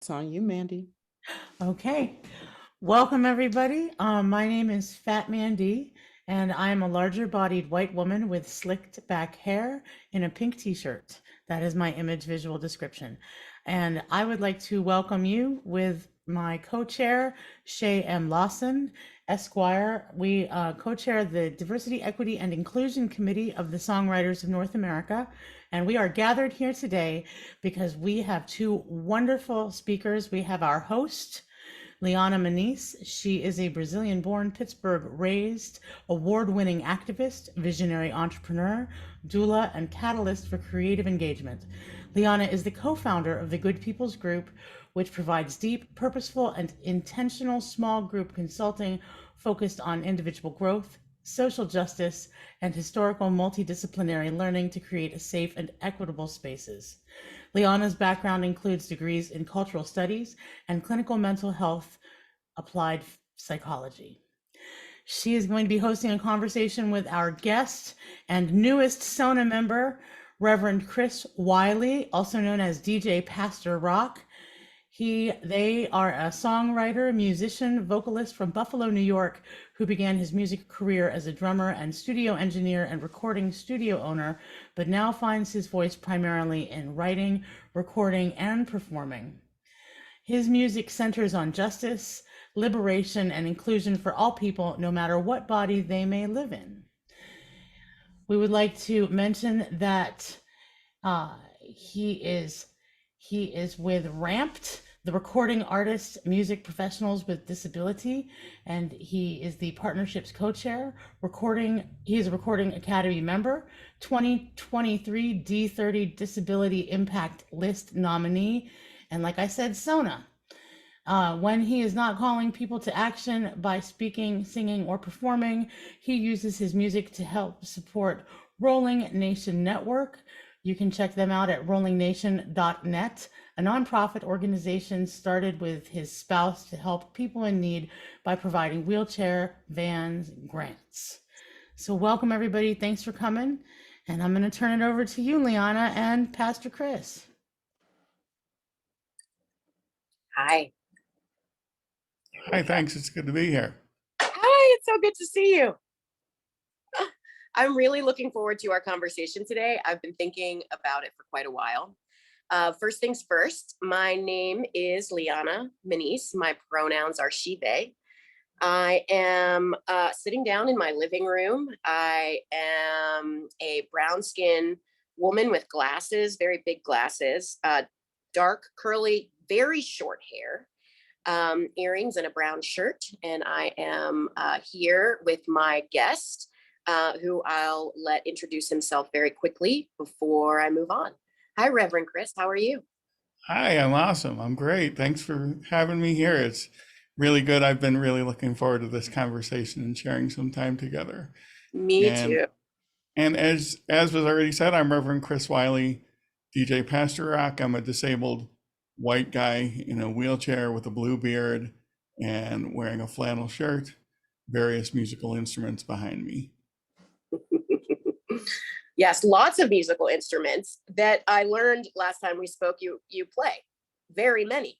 It's on you, Mandy. Okay, welcome everybody. My name is Fat Mandy, and I am a larger bodied white woman with slicked back hair in a pink t-shirt. That is my image visual description. And I would like to welcome you with my co-chair, Shay M. Lawson, Esquire. We co-chair the Diversity, Equity, and Inclusion Committee of the Songwriters of North America. And we are gathered here today because we have two wonderful speakers. We have our host, Liana Maneese. She is a Brazilian born, Pittsburgh raised, award winning activist, visionary entrepreneur, doula, and catalyst for creative engagement. Liana is the co founder of the Good People's Group, which provides deep, purposeful, and intentional small group consulting focused on individual growth, social justice, and historical multidisciplinary learning to create safe and equitable spaces. Liana's background includes degrees in cultural studies and clinical mental health applied psychology. She is going to be hosting a conversation with our guest and newest SONA member, Reverend Chris Wylie, also known as DJ Pastor Rock. They are a songwriter, musician, vocalist from Buffalo, New York, who began his music career as a drummer and studio engineer and recording studio owner, but now finds his voice primarily in writing, recording, and performing. His music centers on justice, liberation, and inclusion for all people, no matter what body they may live in. We would like to mention that he is with Ramped, the recording artists, music professionals with disability, and he is the partnership's co-chair. He is a Recording Academy member, 2023 D30 Disability Impact List nominee, and like I said, SONA. When he is not calling people to action by speaking, singing, or performing, he uses his music to help support Rolling Nation Network. You can check them out at rollingnation.net, a nonprofit organization started with his spouse to help people in need by providing wheelchair, vans, and grants. So welcome everybody. Thanks for coming. And I'm going to turn it over to you, Liana and Pastor Chris. Hi. Hi, thanks. It's good to be here. Hi, it's so good to see you. I'm really looking forward to our conversation today. I've been thinking about it for quite a while. First things first, my name is Liana Maneese. My pronouns are she, they. I am sitting down in my living room. I am a brown skin woman with glasses, very big glasses, dark, curly, very short hair, earrings, and a brown shirt. And I am here with my guest, who I'll let introduce himself very quickly before I move on. Hi, Reverend Chris. How are you? Hi, I'm awesome. I'm great. Thanks for having me here. It's really good. I've been really looking forward to this conversation and sharing some time together. Me And too. and as was already said, I'm Reverend Chris Wylie, DJ Pastor Rock. I'm a disabled white guy in a wheelchair with a blue beard and wearing a flannel shirt, various musical instruments behind me. Yes, lots of musical instruments that I learned last time we spoke. You play very many.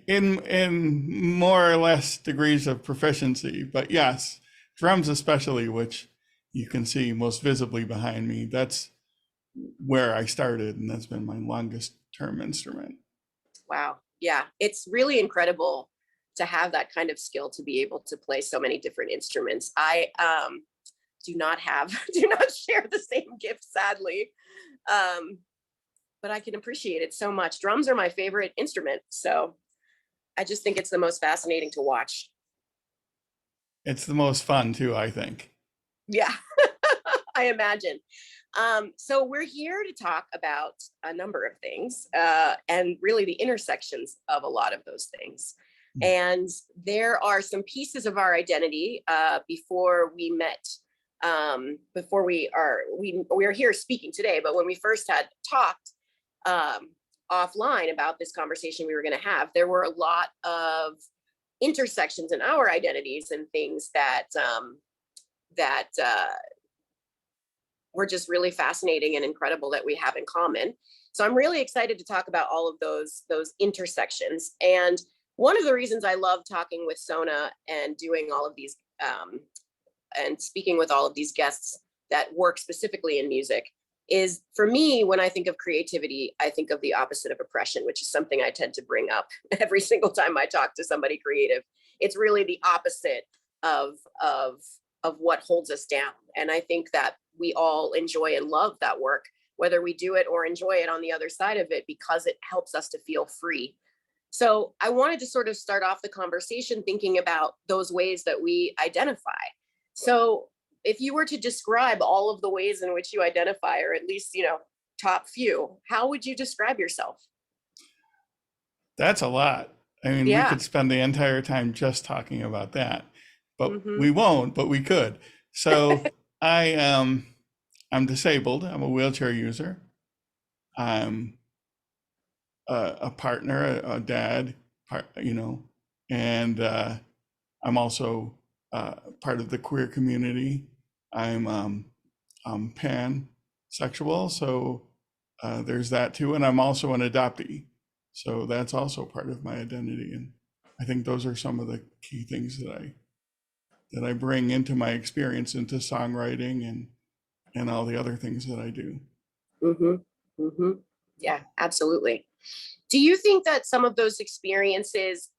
In more or less degrees of proficiency, but yes, drums especially, which you can see most visibly behind me. That's where I started, and that's been my longest term instrument. Wow. Yeah, it's really incredible to have that kind of skill to be able to play so many different instruments. I do not share the same gift, sadly. But I can appreciate it so much. Drums are my favorite instrument, so I just think it's the most fascinating to watch. It's the most fun too, I think. Yeah, I imagine. So we're here to talk about a number of things, and really the intersections of a lot of those things. And there are some pieces of our identity before we met, before we are here speaking today, but when we first had talked offline about this conversation we were going to have, there were a lot of intersections in our identities and things that were just really fascinating and incredible that we have in common. So I'm really excited to talk about all of those intersections. And one of the reasons I love talking with SONA and doing all of these and speaking with all of these guests that work specifically in music is, for me, when I think of creativity, I think of the opposite of oppression, which is something I tend to bring up every single time I talk to somebody creative. It's really the opposite of what holds us down. And I think that we all enjoy and love that work, whether we do it or enjoy it on the other side of it, because it helps us to feel free. So I wanted to sort of start off the conversation thinking about those ways that we identify. So if you were to describe all of the ways in which you identify, or at least, top few, how would you describe yourself? That's a lot. I mean, we Yeah. could spend the entire time just talking about that, but Mhm. we won't, but we could. So I'm disabled. I'm a wheelchair user. I'm a partner, a dad, and I'm also part of the queer community. I'm pansexual, so there's that too, and I'm also an adoptee, so that's also part of my identity. And I think those are some of the key things that I bring into my experience, into songwriting and all the other things that I do. Mhm. Mhm. Yeah, absolutely. Do you think that some of those experiences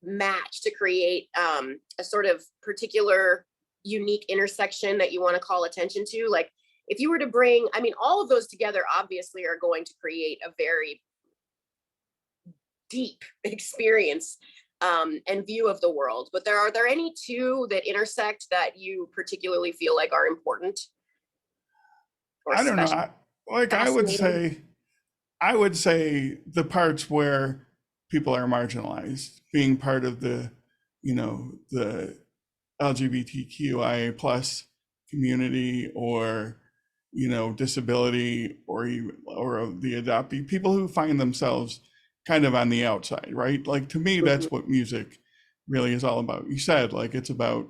match to create a sort of particular unique intersection that you want to call attention to? Like, if you were to bring, I mean, all of those together obviously are going to create a very deep experience and view of the world. But are there any two that intersect that you particularly feel like are important or I don't know. special, I would fascinating? say, the parts where people are marginalized, being part of the LGBTQIA plus community, or disability, or the adoptee, people who find themselves kind of on the outside, right? Like, to me, Mhm. that's what music really is all about. You said, like, it's about,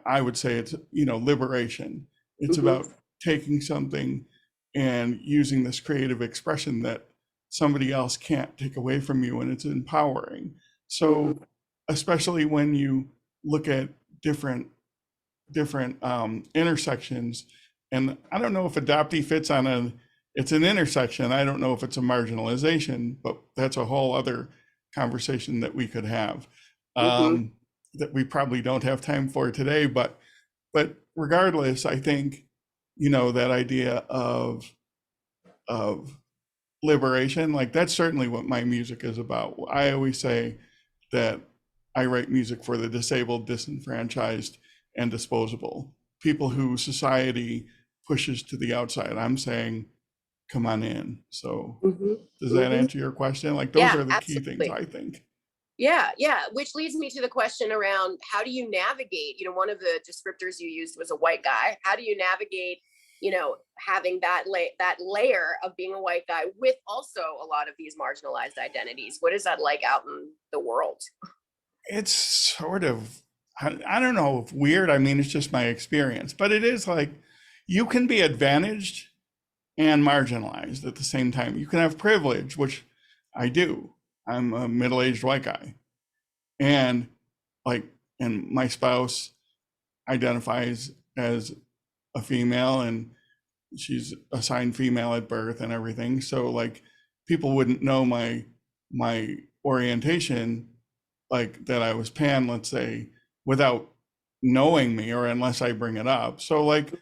I would say it's liberation. It's Mhm. about taking something and using this creative expression that somebody else can't take away from you, and it's empowering. So Mhm. especially when you look at different intersections, and I don't know if adoptee fits on it's an intersection. I don't know if it's a marginalization, but that's a whole other conversation that we could have, Mhm. that we probably don't have time for today. But regardless, I think that idea of liberation, like, that's certainly what my music is about. I always say that I write music for the disabled, disenfranchised, and disposable, people who society pushes to the outside. I'm saying, come on in. So Mhm. does that Mhm. answer your question? Like, those Yeah, are the key things, absolutely. I think. Yeah, yeah. Which leads me to the question around, how do you navigate? One of the descriptors you used was a white guy. How do you navigate, having that layer of being a white guy with also a lot of these marginalized identities? What is that like out in the world? It's sort of, I don't know if weird. I mean, it's just my experience, but it is like, you can be advantaged and marginalized at the same time. You can have privilege, which I do. I'm a middle-aged white guy, and like, and my spouse identifies as a female, and she's assigned female at birth and everything. So, like, people wouldn't know my orientation, like that I was pan, let's say, without knowing me, or unless I bring it up. So, like,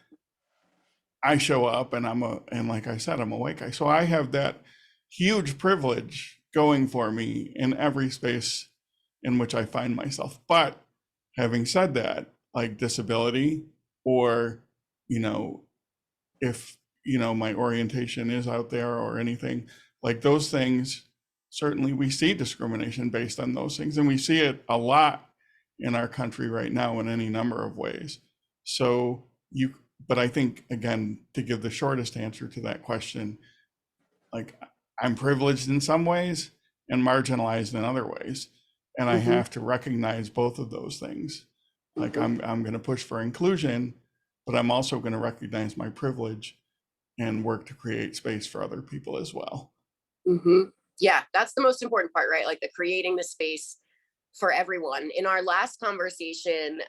I show up, and and like I said, I'm a white guy. So I have that huge privilege going for me in every space in which I find myself. But having said that, like, disability, or, you know, if, my orientation is out there or anything, like, those things, certainly we see discrimination based on those things. And we see it a lot in our country right now in any number of ways. So but I think, again, to give the shortest answer to that question, like, I'm privileged in some ways and marginalized in other ways. And I Mhm. have to recognize both of those things. Like, Mhm. I'm going to push for inclusion, but I'm also going to recognize my privilege and work to create space for other people as well. Yeah, that's the most important part, right? Like the creating the space for everyone. In our last conversation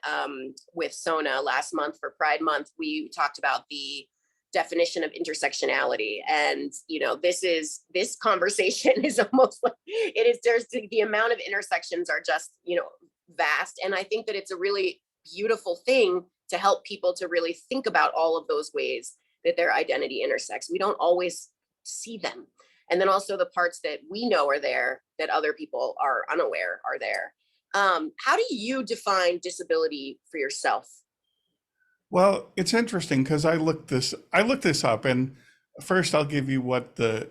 with SONA last month for Pride Month, we talked about the definition of intersectionality. And, you know, this conversation is almost like it is, there's the amount of intersections are just, you know, vast. And I think that it's a really beautiful thing to help people to really think about all of those ways that their identity intersects. We don't always see them. And then also the parts that we know are there that other people are unaware are there. How do you define disability for yourself? Well, it's interesting because I looked this up, and first I'll give you what the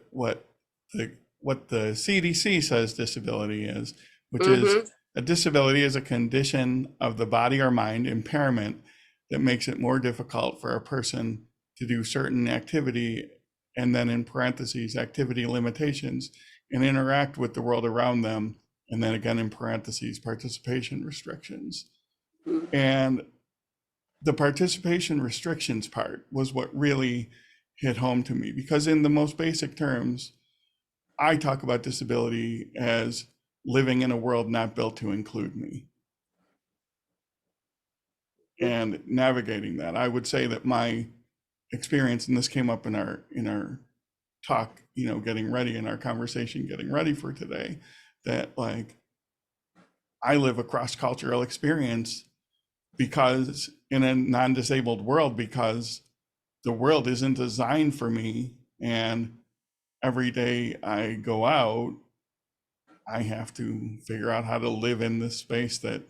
CDC says disability is, which is a disability is a condition of the body or mind impairment that makes it more difficult for a person to do certain activity, and then in parentheses, activity limitations, and interact with the world around them, and then again in parentheses, participation restrictions. And the participation restrictions part was what really hit home to me, because in the most basic terms, I talk about disability as living in a world not built to include me and navigating that. I would say that my experience, and this came up in our talk, you know, getting ready in our conversation, getting ready for today, that like I live a cross-cultural experience because in a non-disabled world, because the world isn't designed for me, and every day I go out, I have to figure out how to live in this space that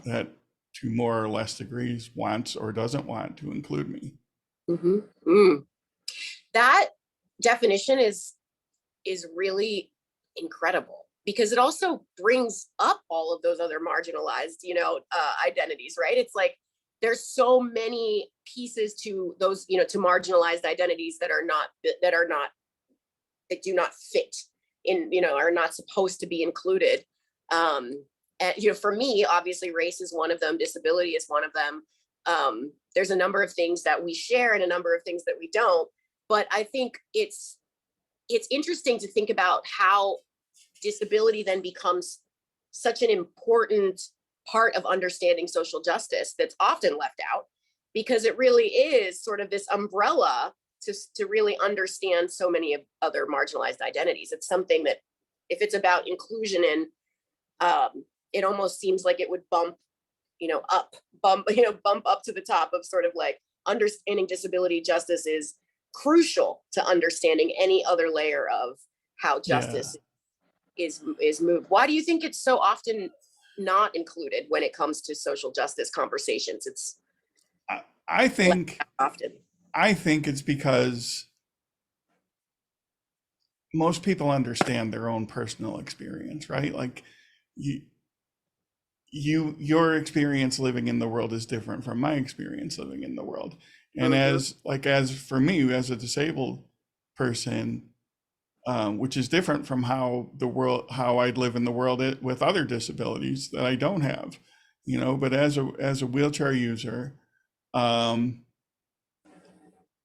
to more or less degrees wants or doesn't want to include me. That definition is really incredible, because it also brings up all of those other marginalized, you know, identities, right? It's like there's so many pieces to those, you know, to marginalized identities that do not fit in, you know, are not supposed to be included. And, you know, for me, obviously race is one of them, disability is one of them. There's a number of things that we share and a number of things that we don't. But I think it's interesting to think about how disability then becomes such an important part of understanding social justice that's often left out, because it really is sort of this umbrella to really understand so many of other marginalized identities. It's something that, if it's about inclusion in, it almost seems like it would bump up to the top of sort of like understanding disability justice is crucial to understanding any other layer of how justice is moved. Why do you think it's so often not included when it comes to social justice conversations? It's I think often. I think it's because most people understand their own personal experience, right? Like your experience living in the world is different from my experience living in the world. And as for me, as a disabled person, which is different from how I'd live in the world with other disabilities that I don't have, you know, but as a wheelchair user,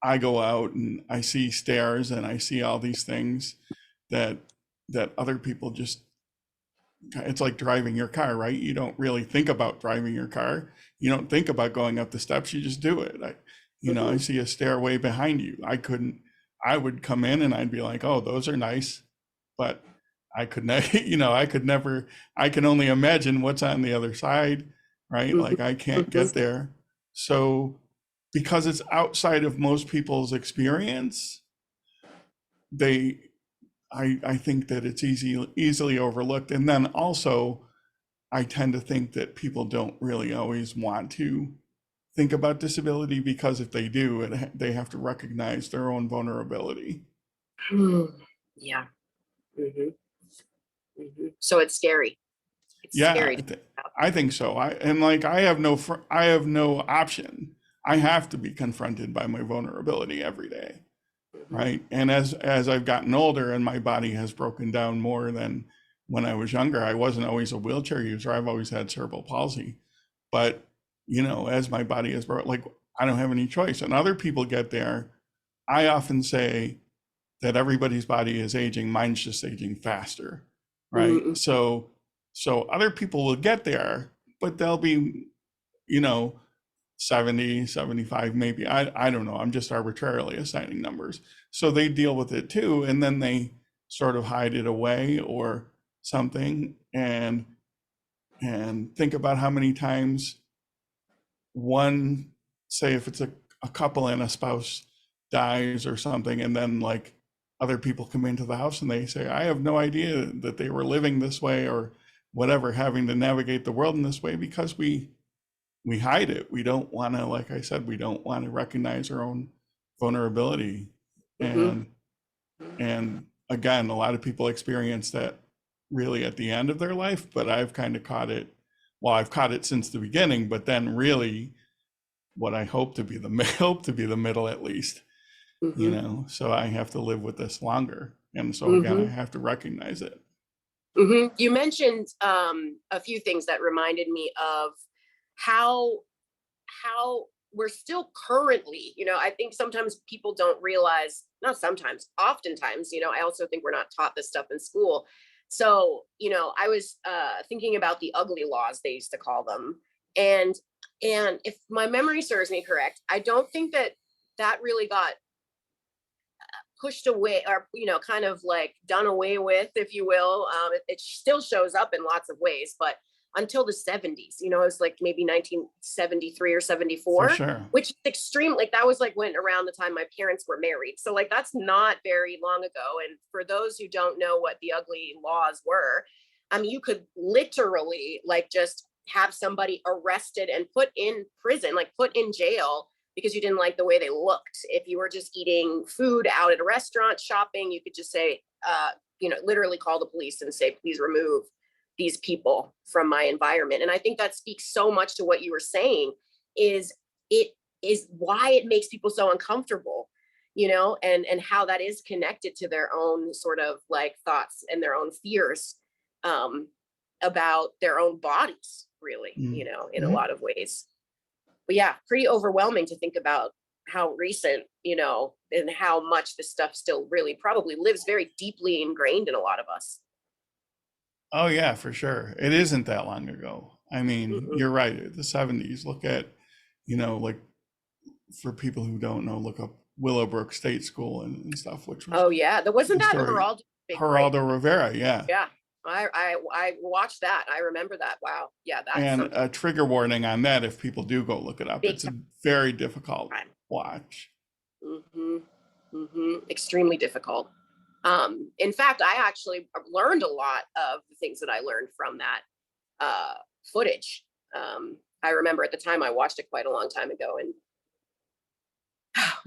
I go out and I see stairs and I see all these things that other people just, it's like driving your car, right? You don't really think about driving your car. You don't think about going up the steps, you just do it. I see a stairway behind you. I would come in and I'd be like, oh, those are nice, but I could never, I can only imagine what's on the other side, right? Like I can't get there. So because it's outside of most people's experience, I think that it's easily overlooked. And then also, I tend to think that people don't really always want to think about disability, because if they do, they have to recognize their own vulnerability. Yeah. So it's scary. It's scary. I think so. I have no option. I have to be confronted by my vulnerability every day. Right. And as I've gotten older and my body has broken down more than when I was younger, I wasn't always a wheelchair user. I've always had cerebral palsy. But, you know, as my body has broken, like I don't have any choice. And other people get there I often say that everybody's body is aging, mine's just aging faster, right? Mm-hmm. So other people will get there, but they'll be, you know, 70, 75, maybe. I don't know. I'm just arbitrarily assigning numbers. So they deal with it too, and then they sort of hide it away or something, and think about how many times one, say if it's a couple and a spouse dies or something, and then like other people come into the house and they say, I have no idea that they were living this way or whatever, having to navigate the world in this way, because we hide it. We don't want to, like I said, we don't want to recognize our own vulnerability. Mm-hmm. And again, a lot of people experience that really at the end of their life, but I've kind of caught it. Well, I've caught it since the beginning, but then really what I hope to be hope to be the middle at least, you Mm-hmm. know, so I have to live with this longer. And so again, I Mm-hmm. have to recognize it. Mm-hmm. You mentioned a few things that reminded me of how we're still currently, I think sometimes people don't realize, not sometimes, oftentimes, I also think we're not taught this stuff in school. So, I was thinking about the ugly laws, they used to call them. And if my memory serves me correct, I don't think that really got pushed away, or kind of like done away with, if you will. It still shows up in lots of ways, but until the 70s, it's like maybe 1973 or For 74, sure. which is extreme. Like that was like when around the time my parents were married, so like that's not very long ago. And for those who don't know what the ugly laws were, I mean, you could literally like just have somebody arrested and put in prison, like put in jail, because you didn't like the way they looked. If you were just eating food out at a restaurant, shopping, you could just say, literally call the police and say, please remove these people from my environment. And I think that speaks so much to what you were saying, is it is why it makes people so uncomfortable, and how that is connected to their own sort of like thoughts and their own fears about their own bodies, really, in a Mm-hmm. lot of ways. But yeah, pretty overwhelming to think about how recent, and how much this stuff still really probably lives very deeply ingrained in a lot of us. Oh yeah, for sure. It isn't that long ago. I mean, Mm-mm. you're right. The 70s. Look at, like for people who don't know, look up Willowbrook State School and stuff, which was Oh yeah, there wasn't the that story. Geraldo big break. Geraldo Rivera, yeah. Yeah, I watched that. I remember that. Wow. Yeah, that's And something a trigger warning on that if people do go look it up. big It's a very difficult time. watch. Mm-hmm. Mm-hmm. Extremely difficult. In fact, I actually learned a lot of the things that I learned from that footage. I remember at the time I watched it quite a long time ago, and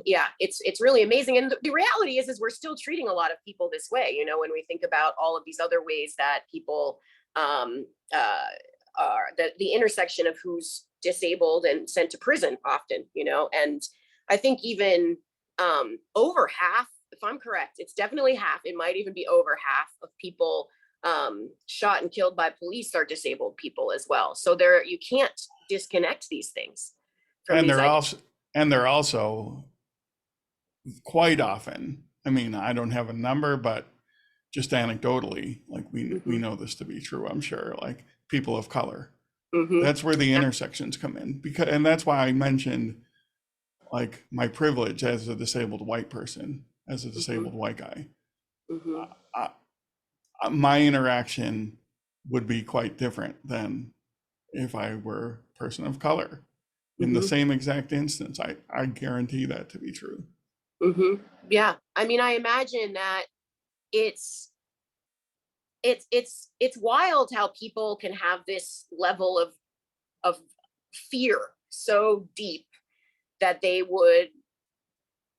yeah, it's really amazing. And the reality is we're still treating a lot of people this way. When we think about all of these other ways that people are the intersection of who's disabled and sent to prison often. And I think even over half, if I'm correct, it's definitely half. It might even be over half of people shot and killed by police are disabled people as well. So you can't disconnect these things from And these they're ideas. also and they're also quite often, I mean, I don't have a number, but just anecdotally, like we know this to be true, I'm sure, like people of color. Mm-hmm. That's where the intersections come in, and that's why I mentioned like my privilege as a disabled white person, as a disabled white guy. Mm-hmm. My interaction would be quite different than if I were a person of color in the Mm-hmm. same exact instance. I guarantee that to be true. Mm-hmm. Yeah, I mean, I imagine that it's wild how people can have this level of fear so deep that they would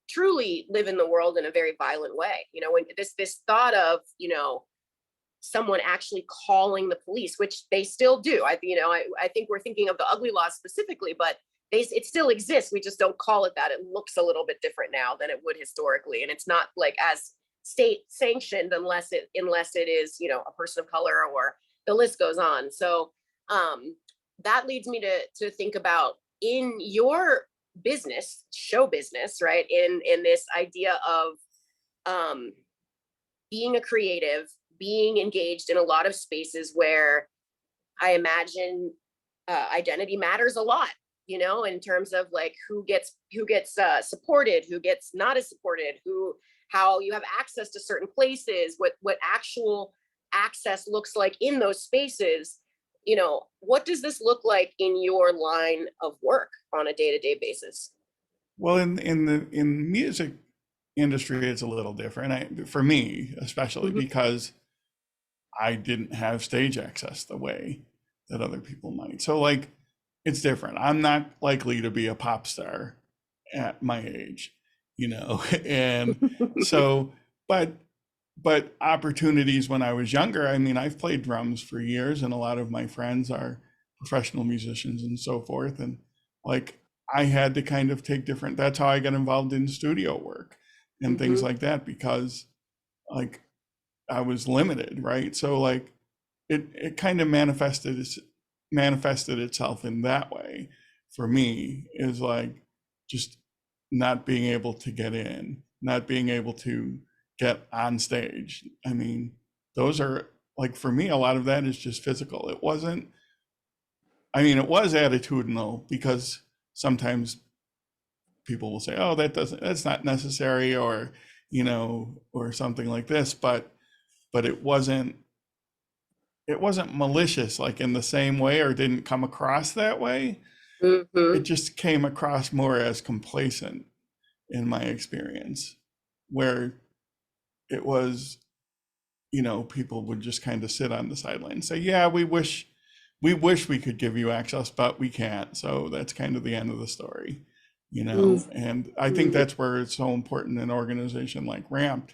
truly live in the world in a very violent way. When this thought of someone actually calling the police, which they still do. I think we're thinking of the ugly law specifically, but it still exists. We just don't call it that. It looks a little bit different now than it would historically, and it's not like as state sanctioned unless it is a person of color, or the list goes on. So that leads me to think about, in your business, show business, right? In this idea of being a creative, being engaged in a lot of spaces where I imagine identity matters a lot, you know, in terms of like who gets supported, who gets not as supported, how you have access to certain places, what actual access looks like in those spaces. You know, what does this look like in your line of work on a day-to-day basis? Well, in music industry, it's a little different. For me, especially Mm-hmm. because I didn't have stage access the way that other people might. So like it's different. I'm not likely to be a pop star at my age, you know. And so but opportunities when I was younger, I mean, I've played drums for years and a lot of my friends are professional musicians and so forth. And like I had to kind of take different, that's how I got involved in studio work and things Mm-hmm. like that, because like I was limited, right? So like it kind of manifested itself in that way for me, is like just not being able to get in, not being able to get on stage. I mean, those are like, for me, a lot of that is just physical. It wasn't, I mean, it was attitudinal, because sometimes people will say, oh, that's not necessary, or, you know, or something like this, but it wasn't malicious, like in the same way, or didn't come across that way. It Mm-hmm. just came across more as complacent in my experience, where it was, you know, people would just kind of sit on the sideline and say, yeah, we could give you access, but we can't. So that's kind of the end of the story, you know. And I think Mm-hmm. that's where it's so important, an organization like Ramped,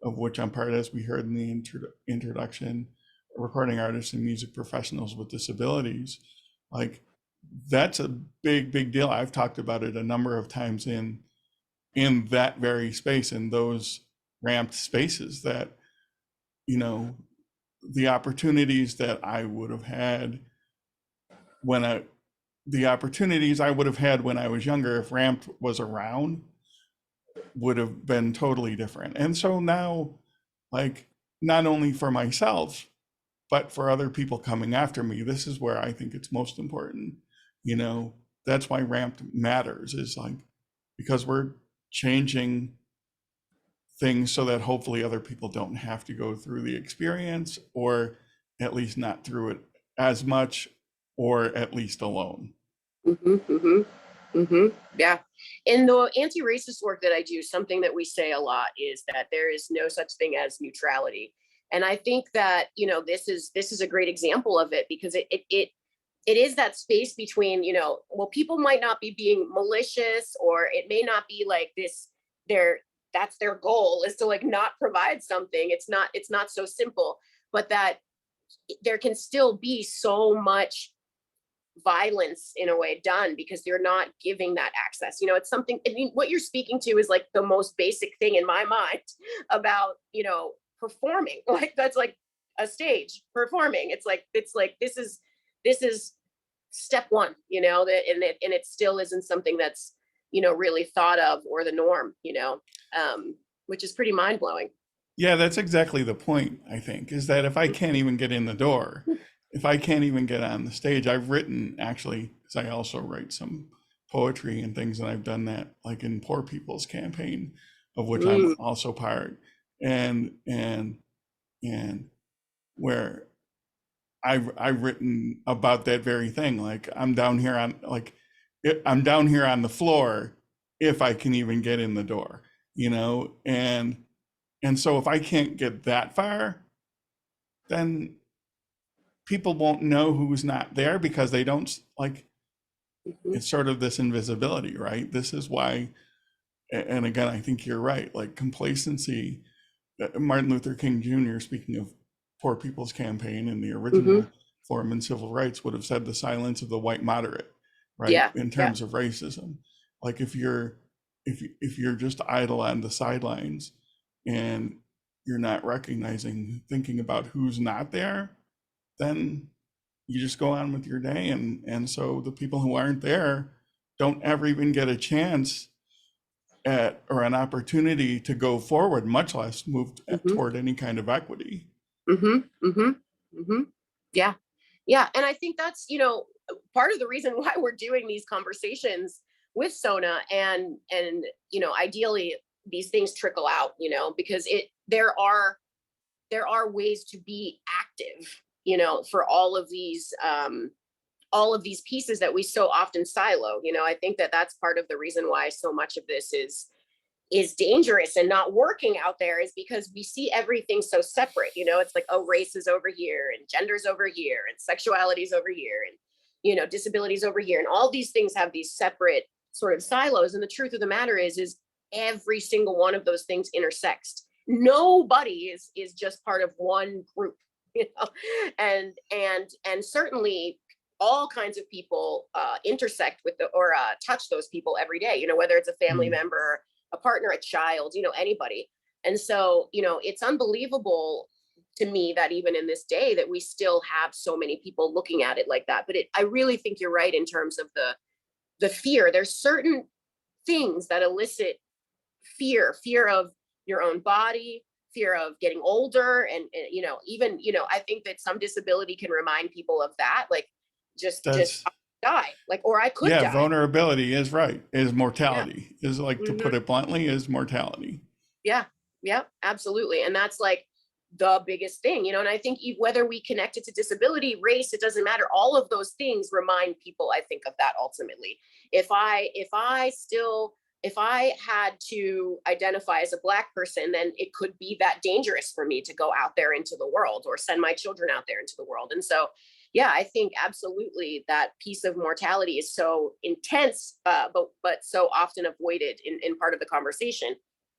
of which I'm part, as we heard in the introduction, recording artists and music professionals with disabilities. Like that's a big deal. I've talked about it a number of times in that very space, in those ramped spaces, that, you know, the opportunities that I would have had when I the opportunities I would have had when I was younger, if Ramped was around, would have been totally different. And so now, like, not only for myself, but for other people coming after me, this is where I think it's most important. You know, that's why Ramped matters, is like, because we're changing things so that hopefully other people don't have to go through the experience, or at least not through it as much, or at least alone. Mm-hmm. Mm-hmm. Mm-hmm. Yeah. In the anti-racist work that I do, something that we say a lot is that there is no such thing as neutrality. And I think that, you know, this is a great example of it, because it is that space between, you know, well, people might not be being malicious, or it may not be like this, their that's their goal, is to like not provide something. It's not so simple, but that there can still be so much violence in a way done because they're not giving that access. You know, it's something, I mean, what you're speaking to is like the most basic thing in my mind about, you know, performing. Like that's like a stage performing. It's like this is step one, you know, that and it still isn't something that's, you know, really thought of or the norm, you know, which is pretty mind blowing. Yeah, that's exactly the point, I think, is that if I can't even get in the door, if I can't even get on the stage, I've written, actually, because I also write some poetry and things, and I've done that like in Poor People's Campaign, of which I'm Mm, also part, and where I've written about that very thing. Like I'm down here on the floor if I can even get in the door, you know, and so if I can't get that far, then people won't know who's not there, because they don't, like, mhm, it's sort of this invisibility, right? This is why, and again, I think you're right, like complacency. Martin Luther King Jr., speaking of Poor People's Campaign in the mhm. original form in civil rights, would have said the silence of the white moderate, right? Yeah, In yeah. terms of racism. Like if you're just idle on the sidelines, and you're not recognizing, thinking about who's not there, then you just go on with your day, and so the people who aren't there don't ever even get a chance at or an opportunity to go forward, much less move toward any kind of equity. Yeah. Yeah. And I think that's, part of the reason why we're doing these conversations with SONA, and ideally these things trickle out, because there are ways to be active, for all of these pieces that we so often silo. I think that that's part of the reason why so much of this is dangerous and not working out there, is because we see everything so separate. It's like, oh, race is over here, and gender's over here, and sexuality's over here, and disabilities over here, and all these things have these separate sort of silos. And the truth of the matter is every single one of those things intersects. Nobody is just part of one group, and certainly all kinds of people intersect with or touch those people every day, whether it's a family member, a partner, a child, anybody. And so, it's unbelievable to me that even in this day that we still have so many people looking at it like that. But I really think you're right in terms of the fear. There's certain things that elicit fear of your own body, fear of getting older. And even, I think that some disability can remind people of that, like just die, like, or I could die. Vulnerability is mortality, is like, to put it bluntly, is mortality. Yeah, absolutely. And that's like the biggest thing, and I think whether we connect it to disability, race, it doesn't matter. All of those things remind people, I think, of that ultimately. If I had to identify as a Black person, then it could be that dangerous for me to go out there into the world or send my children out there into the world. And so, yeah, I think absolutely that piece of mortality is so intense, but so often avoided in part of the conversation.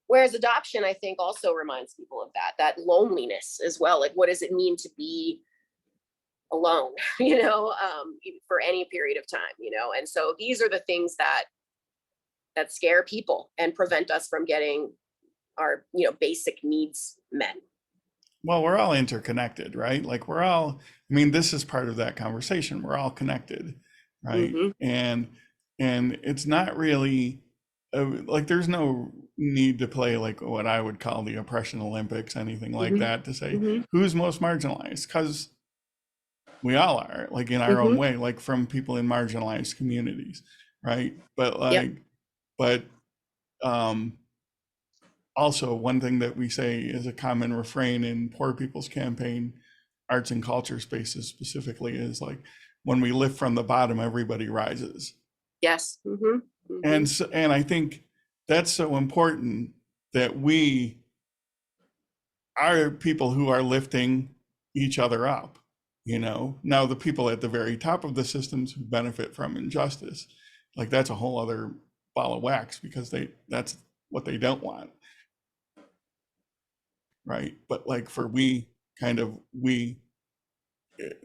Whereas adoption, I think, also reminds people of that loneliness as well. Like, what does it mean to be alone, for any period of time, And so these are the things that scare people and prevent us from getting our, basic needs met. Well, we're all interconnected, right? Like, this is part of that conversation. We're all connected, right? And it's not really like, there's no need to play like what I would call the oppression Olympics, anything like that, to say who's most marginalized, because we all are, like, in our own way, like, from people in marginalized communities, right? But also, one thing that we say is a common refrain in Poor People's Campaign arts and culture spaces specifically is like, when we lift from the bottom, everybody rises. Yes. And I think that's so important, that we are people who are lifting each other up. Now, the people at the very top of the systems who benefit from injustice, like, that's a whole other ball of wax, because that's what they don't want, right? But like, for we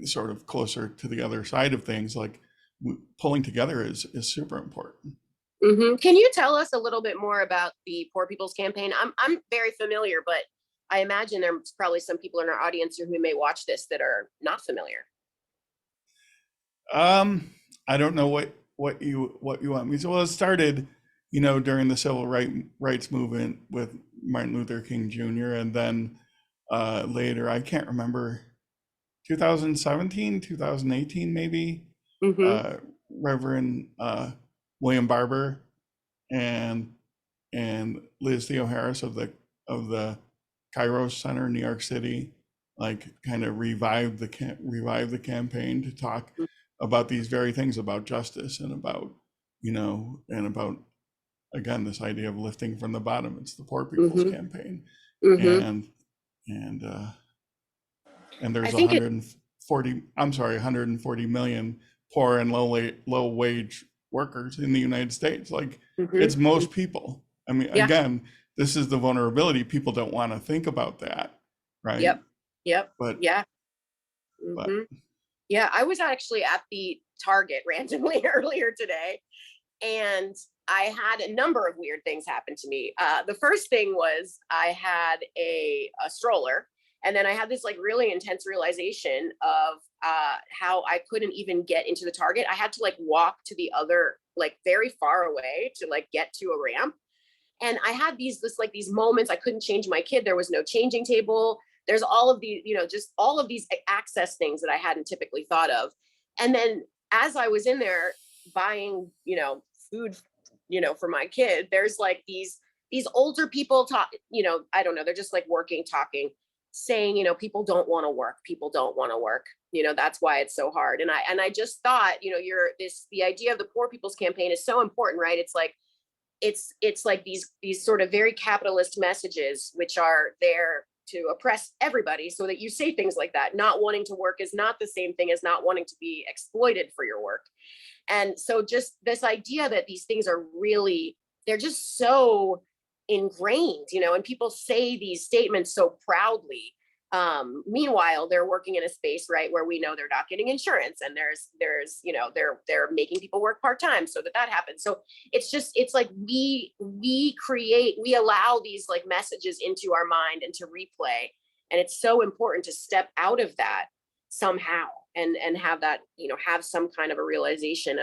sort of closer to the other side of things, like, pulling together is super important. Can you tell us a little bit more about the Poor People's Campaign? I'm very familiar, but I imagine there's probably some people in our audience who may watch this that are not familiar. I don't know what you want me to. Well, it started, during the civil rights movement with Martin Luther King Jr. And then later, I can't remember, 2017, 2018, maybe, Reverend William Barber and Liz Theo Harris of the Kairos Center in New York City, like, kind of revived the campaign to talk about these very things, about justice, and about, again, this idea of lifting from the bottom. It's the Poor People's Campaign. And there's 140 million poor and low wage workers in the United States. Like, it's most people. Again, this is the vulnerability. People don't want to think about that, right? Yep. But yeah. Yeah, I was actually at the Target randomly earlier today, and I had a number of weird things happen to me. The first thing was I had a stroller, and then I had this like really intense realization of how I couldn't even get into the Target. I had to like walk to the other like very far away to like get to a ramp. And I had these moments. I couldn't change my kid. There was no changing table. There's all of these, just all of these access things that I hadn't typically thought of. And then as I was in there buying, food, for my kid, there's like these older people talk, I don't know, they're just like working, talking, saying, people don't want to work. People don't want to work. That's why it's so hard. And I just thought, the idea of the Poor People's Campaign is so important, right? It's like, it's like these sort of very capitalist messages, which are there to oppress everybody, so that you say things like that. Not wanting to work is not the same thing as not wanting to be exploited for your work. And so just this idea that these things are really, they're just so ingrained, and people say these statements so proudly. Meanwhile, they're working in a space, right, where we know they're not getting insurance, and there's they're making people work part-time so that happens. So it's like we allow these like messages into our mind and to replay, and it's so important to step out of that somehow and have that, have some kind of a realization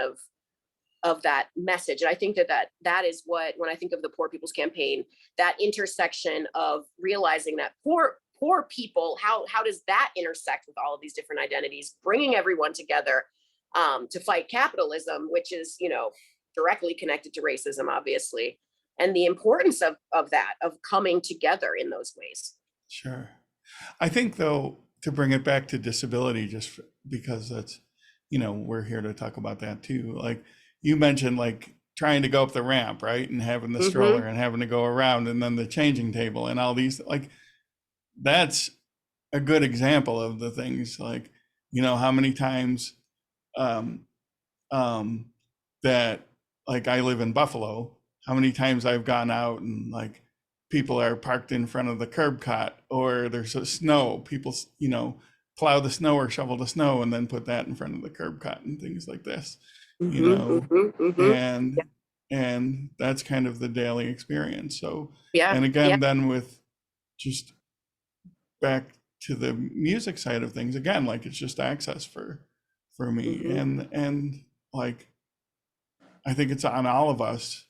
of that message. And I think that is what, when I think of the Poor People's Campaign, that intersection of realizing that poor people, how does that intersect with all of these different identities, bringing everyone together to fight capitalism, which is, directly connected to racism, obviously, and the importance of that, of coming together in those ways. Sure. I think, though, to bring it back to disability, just because that's, we're here to talk about that too. Like you mentioned, like trying to go up the ramp, right? And having the stroller and having to go around, and then the changing table and all these, like, that's a good example of the things, like, how many times that, like, I live in Buffalo, how many times I've gone out and like people are parked in front of the curb cut, or there's a snow, people, plow the snow or shovel the snow and then put that in front of the curb cut and things like this, and and that's kind of the daily experience. So, and again, then with just back to the music side of things, again, like it's just access for me, and like I think it's on all of us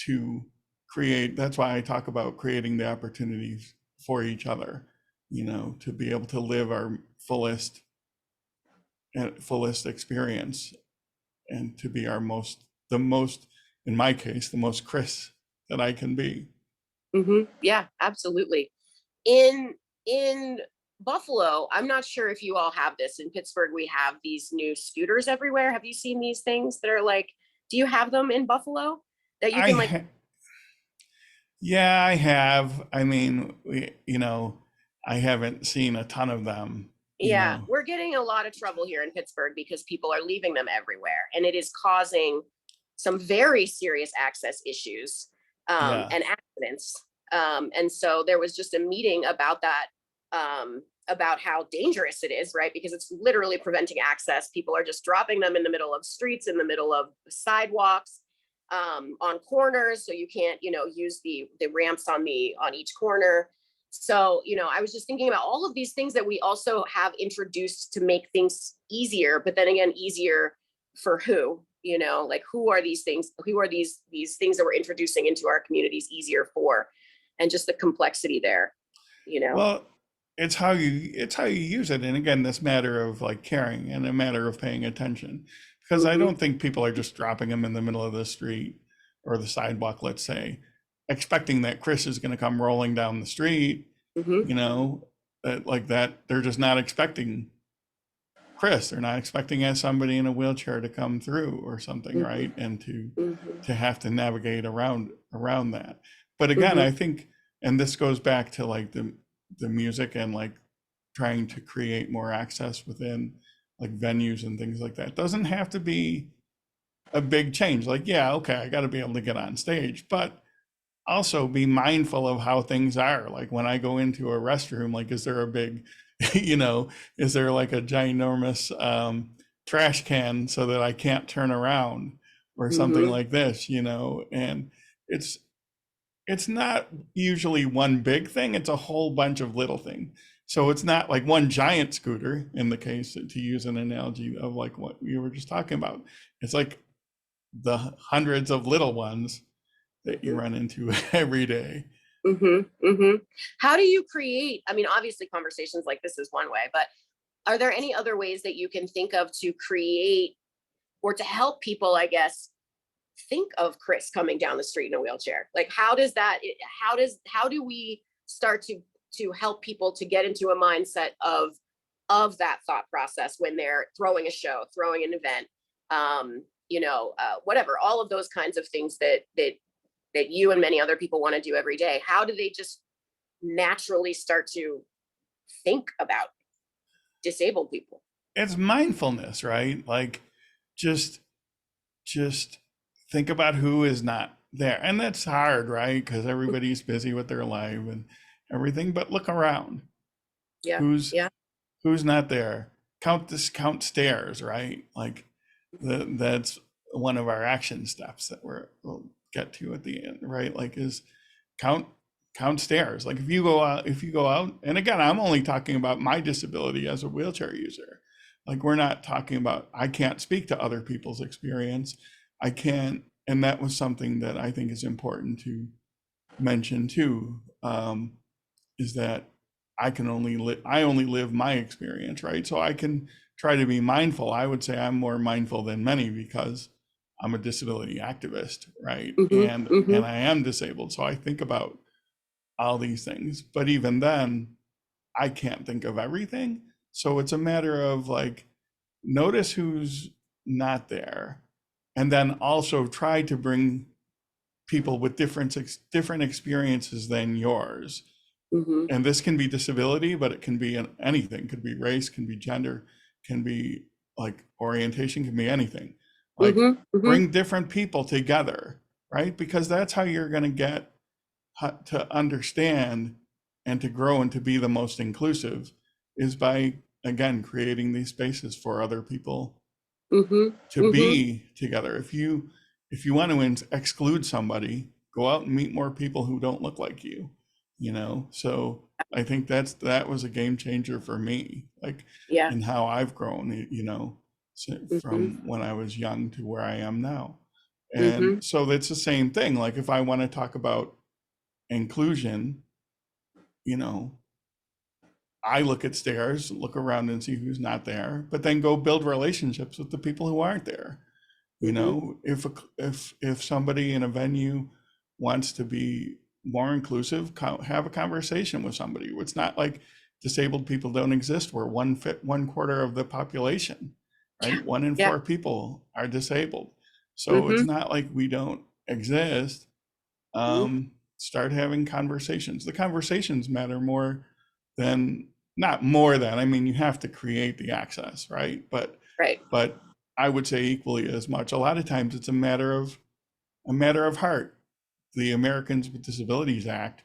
to create. That's why I talk about creating the opportunities for each other, to be able to live our fullest experience, and to be the most, in my case, the most Chris that I can be. Yeah, absolutely. In Buffalo, I'm not sure if you all have this. In Pittsburgh, we have these new scooters everywhere. Have you seen these things that are like, do you have them in Buffalo that you can Yeah, I have. I mean, I haven't seen a ton of them. Yeah, we're getting a lot of trouble here in Pittsburgh because people are leaving them everywhere, and it is causing some very serious access issues and accidents. And so there was just a meeting about that, about how dangerous it is, right? Because it's literally preventing access. People are just dropping them in the middle of streets, in the middle of sidewalks, on corners. So you can't, use the ramps on each corner. So, I was just thinking about all of these things that we also have introduced to make things easier, but then again, easier for who? Like, who are these things? Who are these things that we're introducing into our communities easier for? And just the complexity there, Well, it's how you use it. And again, this matter of like caring and a matter of paying attention, because I don't think people are just dropping them in the middle of the street or the sidewalk, let's say, expecting that Chris is going to come rolling down the street, like that. They're just not expecting Chris. They're not expecting as somebody in a wheelchair to come through or something, right? And to have to navigate around that. But again, I think, and this goes back to like the music and like trying to create more access within like venues and things like that. It doesn't have to be a big change. Like, yeah, okay, I got to be able to get on stage, but also be mindful of how things are. Like when I go into a restroom, like, is there a big, is there like a ginormous trash can so that I can't turn around or something like this, and it's not usually one big thing. It's a whole bunch of little things. So it's not like one giant scooter in the case, to use an analogy of like what we were just talking about. It's like the hundreds of little ones that you run into every day. How do you create, I mean, obviously conversations like this is one way, but are there any other ways that you can think of to create or to help people, I guess, think of Chris coming down the street in a wheelchair? Like, how do we start to help people to get into a mindset of that thought process when they're throwing a show, throwing an event, whatever, all of those kinds of things that you and many other people want to do every day? How do they just naturally start to think about disabled people? It's mindfulness, right? Like just think about who is not there. And that's hard, right? Because everybody's busy with their life and everything, but look around. Yeah. Who's not there? Count stairs, right? Like that's one of our action steps that we'll get to at the end, right? Like is count stairs. Like if you go out, and again, I'm only talking about my disability as a wheelchair user. Like we're not talking about, I can't speak to other people's experience. I can't, and that was something that I think is important to mention too, is that I only live my experience, right? So I can try to be mindful. I would say I'm more mindful than many because I'm a disability activist, right? And I am disabled. So I think about all these things, but even then I can't think of everything. So it's a matter of like, notice who's not there. And then also try to bring people with different experiences than yours. And this can be disability, but it can be anything. It could be race, can be gender, can be like orientation, can be anything. Like bring different people together, right? Because that's how you're going to get to understand and to grow and to be the most inclusive, is by, again, creating these spaces for other people to be together. If you want to exclude somebody, go out and meet more people who don't look like you. So I think that was a game changer for me, like in how I've grown, from when I was young to where I am now. And so that's the same thing. Like if I want to talk about inclusion, I look at stairs, look around and see who's not there, but then go build relationships with the people who aren't there. If somebody in a venue wants to be more inclusive, have a conversation with somebody. It's not like disabled people don't exist. We're 1/4 of the population, right? 1 in 4 people are disabled. So it's not like we don't exist. Start having conversations. The conversations matter more than, not more than, I mean, you have to create the access, right? But I would say equally as much. A lot of times it's a matter of heart. The Americans with Disabilities Act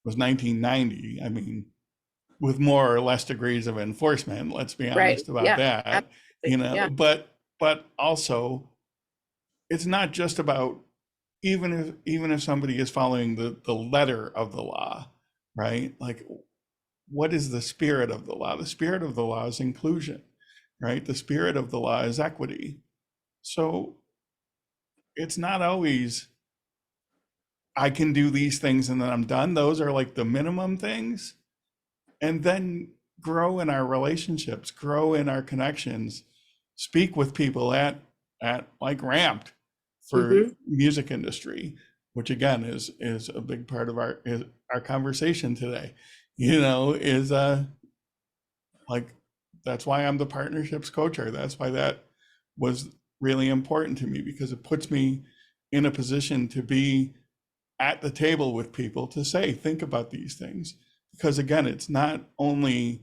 was 1990. I mean, with more or less degrees of enforcement, let's be honest about that. But also it's not just about, even if somebody is following the letter of the law, right? Like, what is the spirit of the law? The spirit of the law is inclusion, right? The spirit of the law is equity. So it's not always, I can do these things and then I'm done. Those are like the minimum things. And then grow in our relationships, grow in our connections, speak with people at like Ramped for music industry, which again is a big part of our conversation today, is like, that's why I'm the partnerships co-chair. That's why that was really important to me, because it puts me in a position to be at the table with people to say, think about these things. Because again, it's not only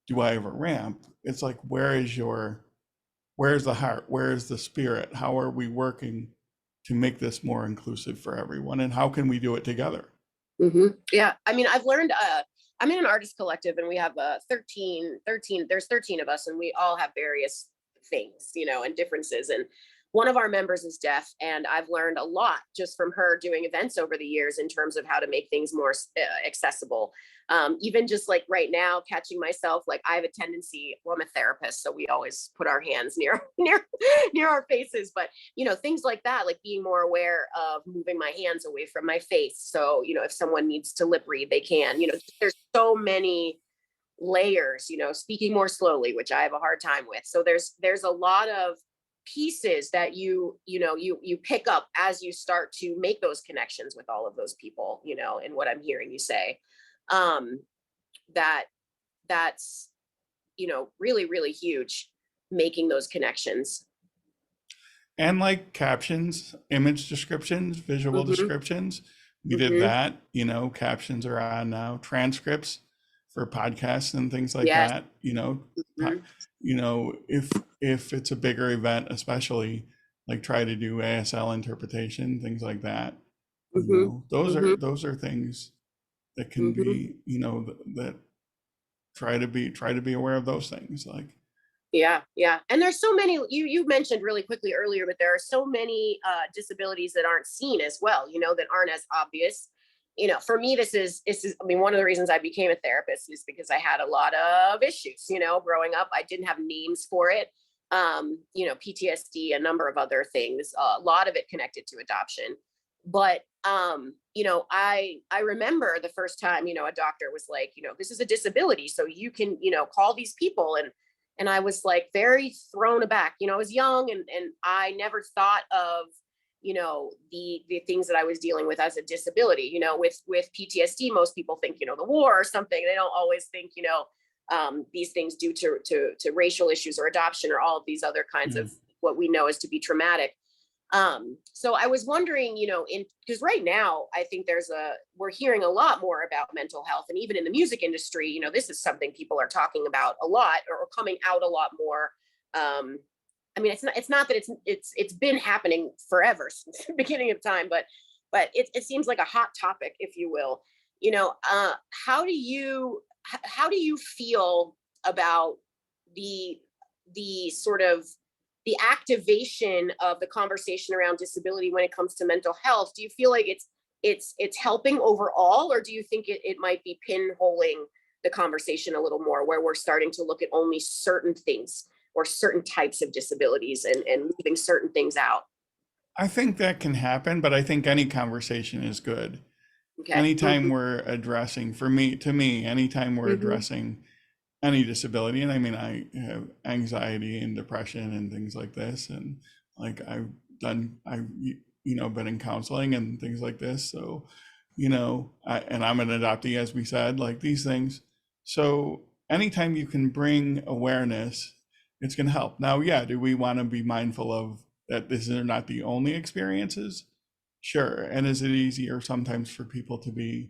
do I have a ramp, it's like, where's the heart? Where's the spirit? How are we working to make this more inclusive for everyone? And how can we do it together? Yeah, I mean, I've learned, I'm in an artist collective and we have 13, there's 13 of us and we all have various things, and differences. And one of our members is deaf, and I've learned a lot just from her doing events over the years in terms of how to make things more accessible. Even just like right now, catching myself, like I have a tendency, well, I'm a therapist, so we always put our hands near our faces, but things like that, like being more aware of moving my hands away from my face. So, if someone needs to lip read, they can, there's so many layers, speaking more slowly, which I have a hard time with. So there's a lot of pieces that you pick up as you start to make those connections with all of those people, and what I'm hearing you say, that that's really, really huge, making those connections. And like captions, image descriptions, visual Hmm. descriptions, we did Hmm. that. Captions are on now, transcripts for podcasts and things like Yes. that. Hmm. If it's a bigger event, especially, like try to do ASL interpretation, things like that. Hmm. Those are things that can Hmm. be, that try to be aware of those things. Like, Yeah, yeah. And there's so many, you mentioned really quickly earlier, but there are so many disabilities that aren't seen as well, that aren't as obvious. For me, this is, I mean, one of the reasons I became a therapist is because I had a lot of issues, growing up. I didn't have names for it. PTSD, a number of other things, a lot of it connected to adoption. But I remember the first time, a doctor was like, this is a disability, so you can, call these people, and I was like very thrown aback. I was young, and I never thought of, the things that I was dealing with as a disability. With PTSD, most people think, the war or something. They don't always think, these things due to racial issues or adoption or all of these other kinds yeah. of what we know as to be traumatic. So I was wondering, because right now I think we're hearing a lot more about mental health, and even in the music industry, this is something people are talking about a lot, or coming out a lot more. I mean, it's not that it's been happening forever since the beginning of time, but it seems like a hot topic, if you will. How do you feel about the sort of the activation of the conversation around disability when it comes to mental health? Do you feel like it's helping overall, or do you think it might be pinholing the conversation a little more, where we're starting to look at only certain things or certain types of disabilities, and moving certain things out? I think that can happen, but I think any conversation is good. Okay. Anytime Hmm. we're addressing, to me, anytime we're Hmm. addressing any disability, and I mean, I have anxiety and depression and things like this, and like I've been in counseling and things like this. So, and I'm an adoptee, as we said, like these things. So anytime you can bring awareness, it's going to help. Now, yeah, do we want to be mindful of that? These are not the only experiences. Sure. And is it easier sometimes for people to be,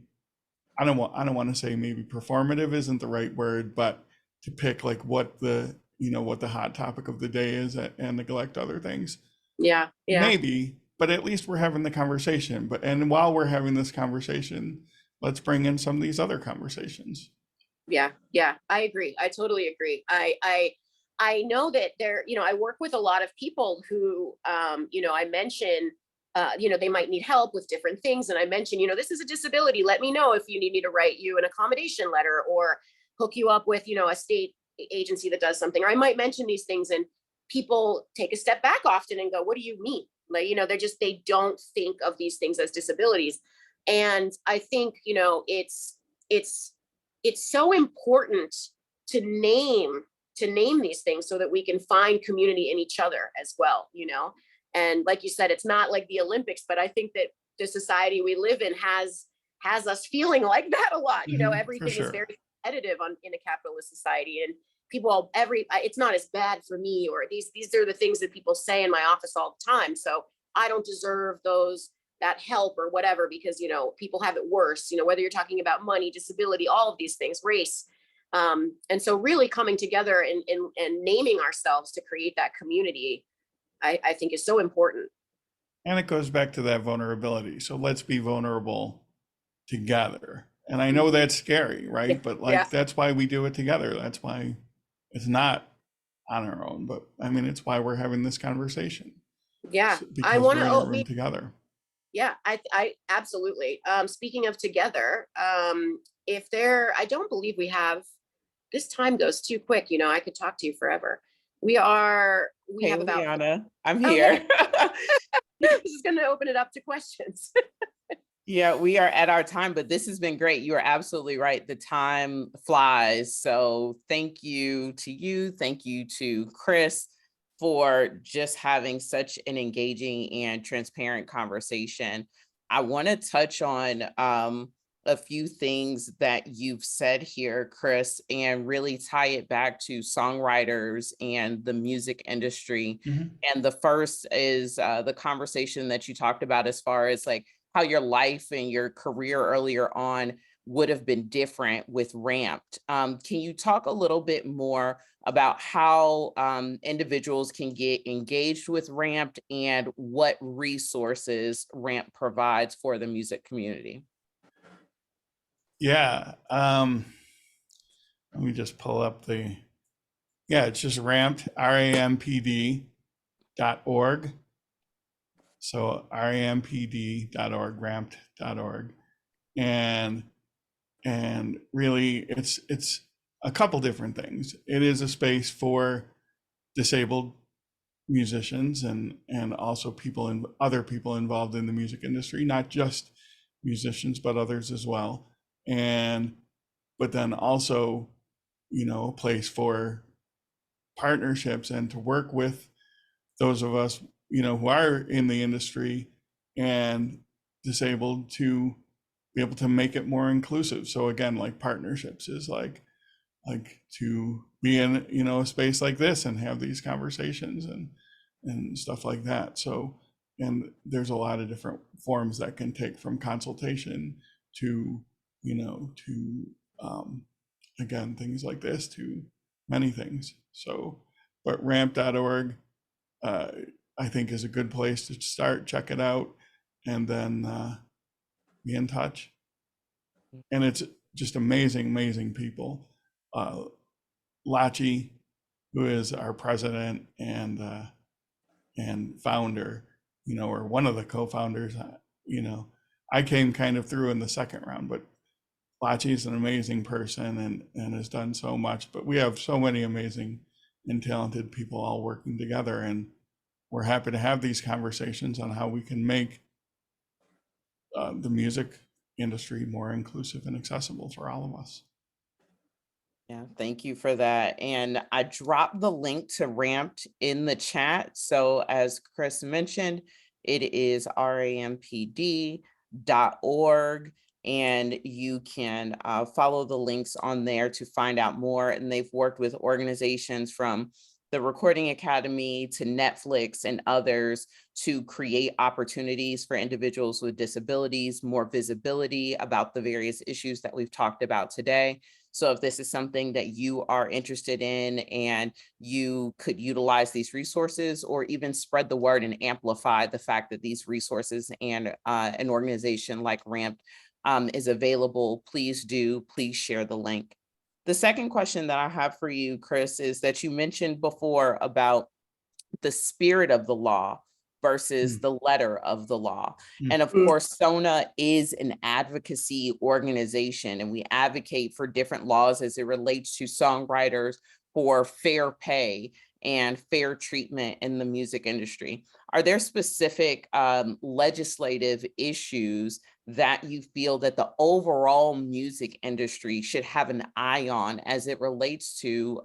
I don't want to say maybe performative isn't the right word, but to pick like what the hot topic of the day is, and neglect other things? Yeah. Yeah. Maybe, but at least we're having the conversation. And while we're having this conversation, let's bring in some of these other conversations. Yeah, yeah, I agree. I totally agree. I know that I work with a lot of people who, I mention, they might need help with different things. And I mention, this is a disability. Let me know if you need me to write you an accommodation letter, or hook you up with, a state agency that does something. Or I might mention these things, and people take a step back often and go, what do you mean? Like, they don't think of these things as disabilities. And I think, it's it's so important to name these things, so that we can find community in each other as well. And like you said, it's not like the Olympics, but I think that the society we live in has us feeling like that a lot. For Everything is sure. very competitive in a capitalist society, and people it's not as bad for me, or these are the things that people say in my office all the time, so I don't deserve that help or whatever, because people have it worse, whether you're talking about money, disability, all of these things, race. And so really coming together and naming ourselves to create that community, I think is so important. And it goes back to that vulnerability. So let's be vulnerable together. And I know that's scary, Yeah. right? But Yeah. like that's why we do it together. That's why it's not on our own, but I mean it's why we're having this conversation. Yeah, I because want we're in a to room together. Yeah, I absolutely. Speaking of together, if there, I don't believe we have, this time goes too quick. You know, I could talk to you forever. We Hey, have about, Liana, I'm oh, hey, here. this is going to open it up to questions. Yeah, we are at our time, but this has been great. You are absolutely right. The time flies. So thank you to you. Thank you to Chris for just having such an engaging and transparent conversation. I want to touch on a few things that you've said here, Chris, and really tie it back to songwriters and the music industry. And the first is the conversation that you talked about as far as like how your life and your career earlier on would have been different with Ramped. Can you talk a little bit more about how individuals can get engaged with Ramped and what resources Ramp provides for the music community? Yeah. Let me just pull up it's just ramped, rampd.org. So rampd.org, ramped.org. And really it's a couple different things. It is a space for disabled musicians and also other people involved in the music industry, not just musicians, but others as well. But then also, a place for partnerships and to work with those of us, who are in the industry and disabled to be able to make it more inclusive. So again, like partnerships is like to be in, a space like this and have these conversations and stuff like that. So, and there's a lot of different forms that can take, from consultation to, to again, things like this, to many things. So, but ramp.org, I think, is a good place to start. Check it out, and then be in touch. And it's just amazing people. Lachi, who is our president and founder, or one of the co-founders, I came kind of through in the second round, but Lachi is an amazing person and has done so much. But we have so many amazing and talented people all working together, and we're happy to have these conversations on how we can make the music industry more inclusive and accessible for all of us. Yeah, thank you for that. And I dropped the link to Ramped in the chat. So as Chris mentioned, it is rampd.org, and you can follow the links on there to find out more. And they've worked with organizations from the Recording Academy to Netflix and others to create opportunities for individuals with disabilities, more visibility about the various issues that we've talked about today. So if this is something that you are interested in and you could utilize these resources, or even spread the word and amplify the fact that these resources and an organization like RAMP is available, please do, please share the link. The second question that I have for you, Chris, is that you mentioned before about the spirit of the law versus the letter of the law. And of course, SONA is an advocacy organization, and we advocate for different laws as it relates to songwriters for fair pay and fair treatment in the music industry. Are there specific legislative issues that you feel that the overall music industry should have an eye on as it relates to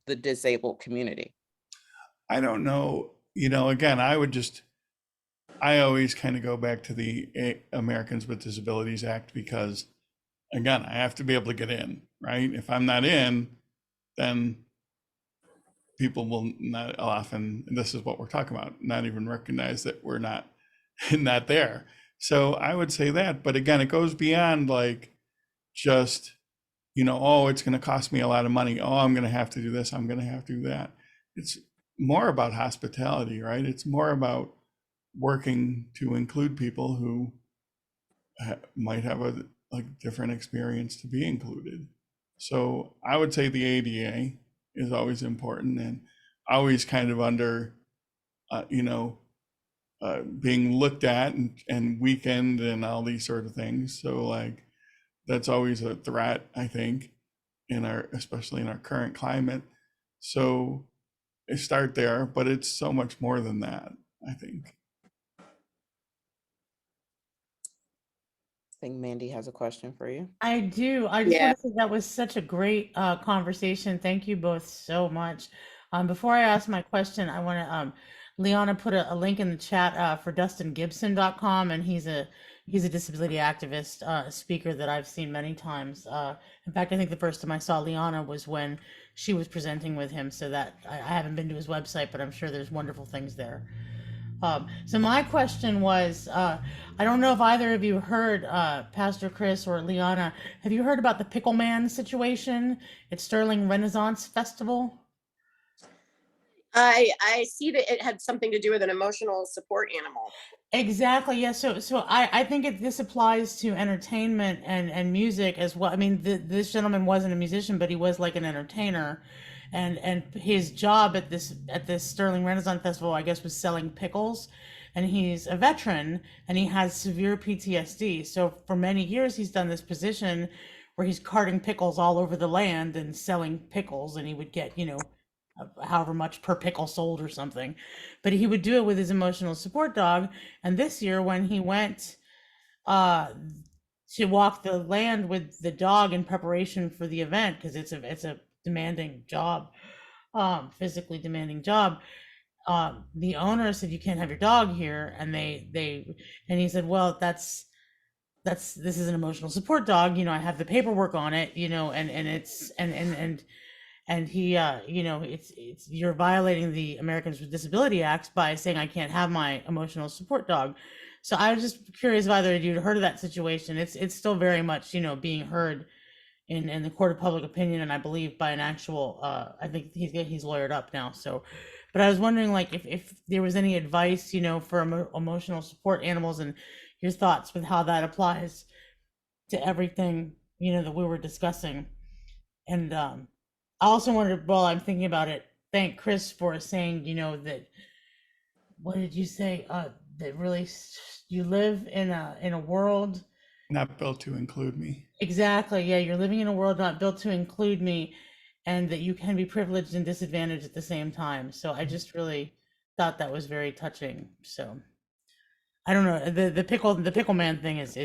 the disabled community? I don't know, again, I always kind of go back to the Americans with Disabilities Act, because again, I have to be able to get in, right? If I'm not in, then people will not often, and this is what we're talking about, not even recognize that we're not not there. So I would say that, but again, it goes beyond like just, oh, it's going to cost me a lot of money. Oh, I'm going to have to do this. I'm going to have to do that. It's more about hospitality, right? It's more about working to include people who might have a different experience to be included. So I would say the ADA is always important, and always kind of under, being looked at and weakened and all these sort of things. So like that's always a threat, I think, especially in our current climate. So I start there, but it's so much more than that, I think. I think Mandy has a question for you. I do. I just Yeah. want to say that was such a great conversation. Thank you both so much. Before I ask my question, I want to Liana put a link in the chat for DustinGibson.com, and he's a disability activist speaker that I've seen many times. In fact, I think the first time I saw Liana was when she was presenting with him. So that I haven't been to his website, but I'm sure there's wonderful things there. So my question was, I don't know if either of you heard, Pastor Chris or Liana, have you heard about the Pickle Man situation at Sterling Renaissance Festival? I see that it had something to do with an emotional support animal. Exactly. Yeah. So I think this applies to entertainment and music as well. I mean, this gentleman wasn't a musician, but he was like an entertainer, and his job at this Sterling Renaissance Festival, I guess, was selling pickles, and he's a veteran and he has severe PTSD. So for many years, he's done this position where he's carting pickles all over the land and selling pickles, and he would get, however much per pickle sold or something, but he would do it with his emotional support dog. And this year when he went to walk the land with the dog in preparation for the event, because it's a demanding job, physically demanding job, the owner said, you can't have your dog here. And and he said, well, this is an emotional support dog, I have the paperwork on it, and it's and he it's you're violating the Americans with Disability Act by saying I can't have my emotional support dog. So I was just curious if either of you had heard of that situation. It's still very much being heard in the court of public opinion, and I believe by an actual I think he's lawyered up now. So but I was wondering, like, if there was any advice for emotional support animals, and your thoughts with how that applies to everything that we were discussing. And I also wanted, while I'm thinking about it, thank Chris for saying, that, what did you say? That really you live in a world Not built to include me. exactly. Yeah, you're living in a world not built to include me, and that you can be privileged and disadvantaged at the same time. So I just really thought that was very touching. So I don't know, the pickle man thing is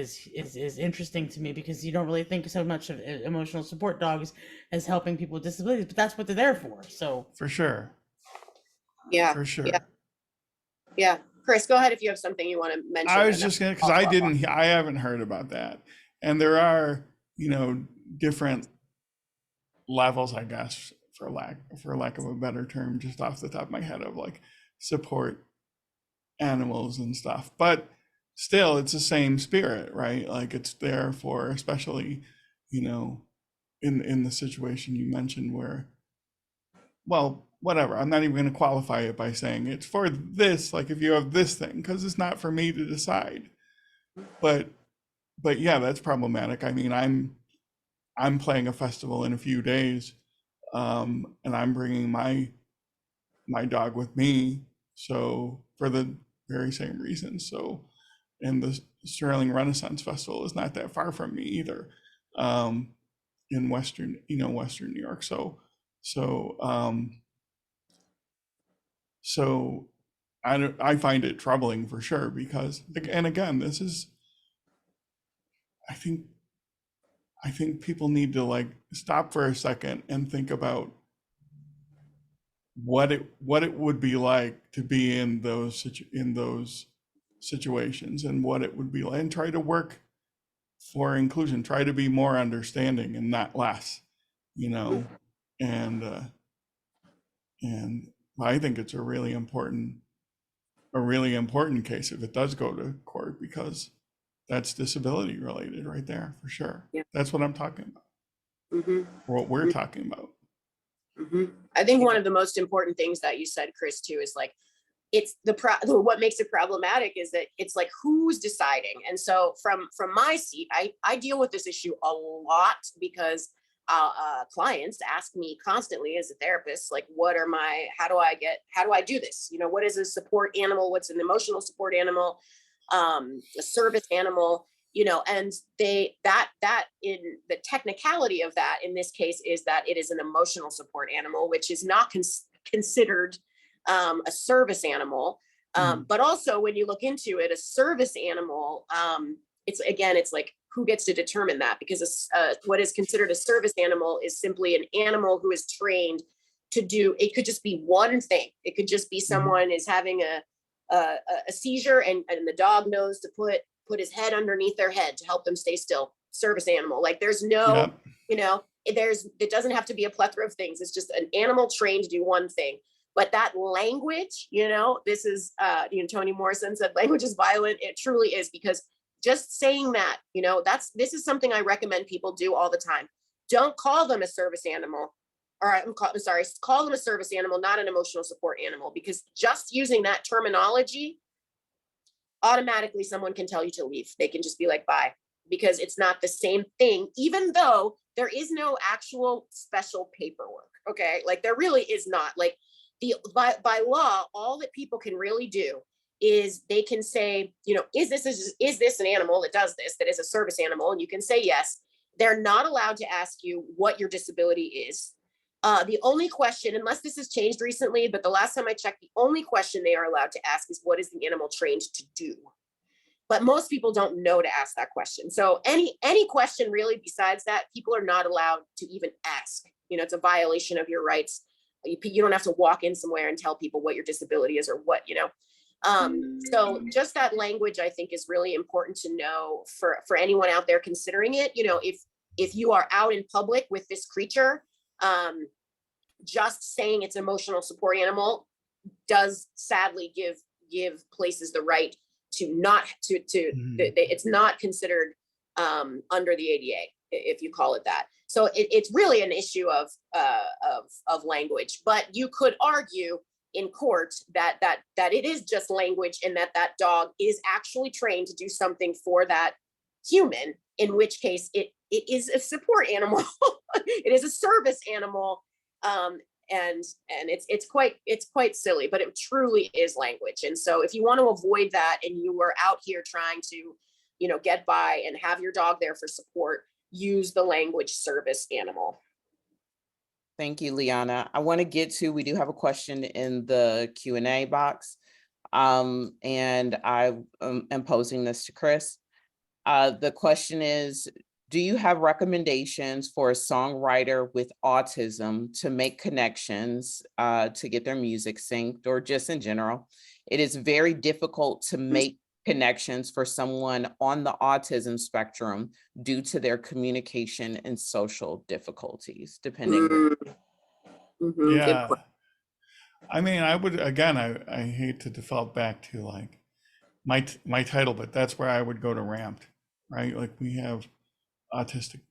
interesting to me, because you don't really think so much of emotional support dogs as helping people with disabilities, but that's what they're there for. So For sure. Yeah. For sure. Yeah. Chris, go ahead if you have something you want to mention. I was just gonna, because I haven't heard about that. And there are, different levels, I guess, for lack of a better term, just off the top of my head, of like support animals and stuff, but still it's the same spirit, right? Like it's there for, especially in the situation you mentioned where, well, whatever, I'm not even going to qualify it by saying it's for this, like if you have this thing, because it's not for me to decide. But yeah, that's problematic. I mean, I'm playing a festival in a few days, and I'm bringing my dog with me, so for the very same reason. So, and the Sterling Renaissance Festival is not that far from me either, in Western New York. So I find it troubling for sure, because, and again, this is, I think people need to like stop for a second and think about what it would be like to be in those situations, and what it would be like, and try to work for inclusion, try to be more understanding and not less, and I think it's a really important case if it does go to court, because that's disability related right there for sure. Yeah. That's what I'm talking about. Mm-hmm. What we're talking about. Mm-hmm. I think one of the most important things that you said, Chris, too, is like, it's what makes it problematic is that it's like, who's deciding? And so from my seat, I deal with this issue a lot, because clients ask me constantly as a therapist, like, how do I do this? You know, what is a support animal? What's an emotional support animal? A service animal, you know, and that in the technicality of that in this case is that it is an emotional support animal, which is not considered a service animal. But also when you look into it, a service animal, it's like, who gets to determine that? Because what is considered a service animal is simply an animal who is trained to do, it could just be one thing. It could just be someone is having a seizure and the dog knows to put his head underneath their head to help them stay still. Service animal. Like there's no, you know, it doesn't have to be a plethora of things. It's just an animal trained to do one thing. But that language, you know, this is, you know, Toni Morrison said language is violent. It truly is, because just saying that, you know, this is something I recommend people do all the time. Don't call them a service animal, or I'm sorry, call them a service animal, not an emotional support animal, because just using that terminology, automatically someone can tell you to leave. They can just be like, bye, because it's not the same thing, even though there is no actual special paperwork. Okay. Like there really is not. Like by law, all that people can really do is they can say, you know, is this an animal that does this, that is a service animal? And you can say yes. They're not allowed to ask you what your disability is. The only question, unless this has changed recently, but the last time I checked, the only question they are allowed to ask is, what is the animal trained to do? But most people don't know to ask that question. So any question really besides that, people are not allowed to even ask. You know, it's a violation of your rights. You don't have to walk in somewhere and tell people what your disability is or what, you know. So just that language, I think, is really important to know for anyone out there considering it. You know, if you are out in public with this creature, just saying it's an emotional support animal does sadly give places the right to not it's not considered under the ADA if you call it that. So it's really an issue of language, but you could argue in court that it is just language, and that dog is actually trained to do something for that human, in which case it is a support animal. It is a service animal. And it's quite silly, but it truly is language. And so if you want to avoid that and you were out here trying to, you know, get by and have your dog there for support, use the language service animal. Thank you, Liana. I want to get to, we do have a question in the Q&A box. And I am posing this to Chris. The question is, do you have recommendations for a songwriter with autism to make connections to get their music synced, or just in general? It is very difficult to make connections for someone on the autism spectrum due to their communication and social difficulties, depending. Yeah. I mean, I would, again, I hate to default back to like my title, but that's where I would go to Ramped, right? Like we have autistic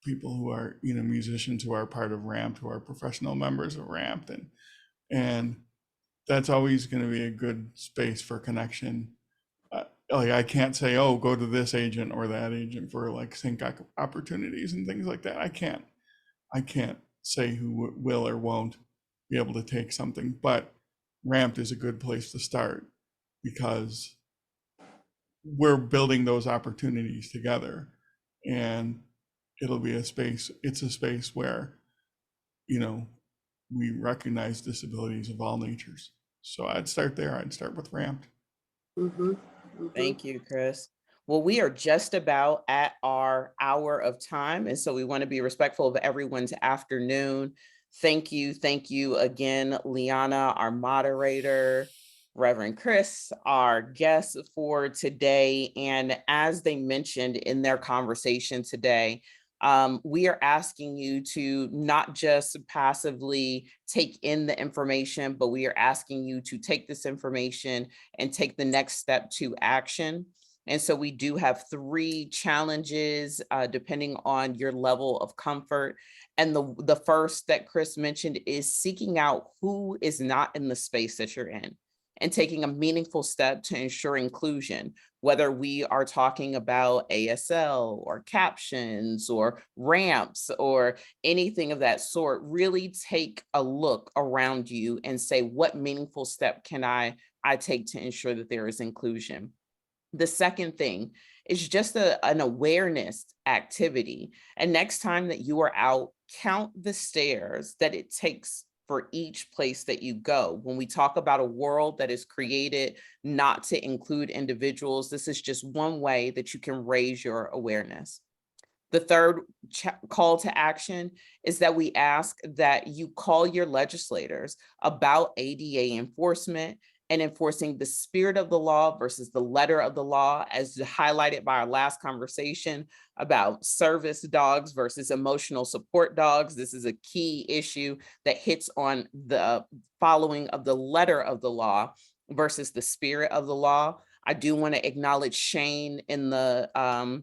people who are, you know, musicians who are part of Ramped, who are professional members of Ramped, and that's always going to be a good space for connection. Like I can't say, oh, go to this agent or that agent for like sync opportunities and things like that. I can't say who will or won't be able to take something, but Ramped is a good place to start because we're building those opportunities together, and it'll be it's a space where, you know, we recognize disabilities of all natures. So I'd start there. I'd start with Ramped. Thank you, Chris. Well, we are just about at our hour of time, and so we want to be respectful of everyone's afternoon. Thank you again, Liana, our moderator, Reverend Chris, our guest for today. And as they mentioned in their conversation today, we are asking you to not just passively take in the information, but we are asking you to take this information and take the next step to action. And so we do have 3 challenges depending on your level of comfort. And the first that Chris mentioned is seeking out who is not in the space that you're in. and taking a meaningful step to ensure inclusion, whether we are talking about ASL or captions or ramps or anything of that sort. Really take a look around you and say, what meaningful step can I take to ensure that there is inclusion? The second thing is just an awareness activity. And next time that you are out, count the stairs that it takes for each place that you go. When we talk about a world that is created not to include individuals, this is just one way that you can raise your awareness. The third call to action is that we ask that you call your legislators about ADA enforcement and enforcing the spirit of the law versus the letter of the law, as highlighted by our last conversation about service dogs versus emotional support dogs. This is a key issue that hits on the following of the letter of the law versus the spirit of the law. I do want to acknowledge Shane in our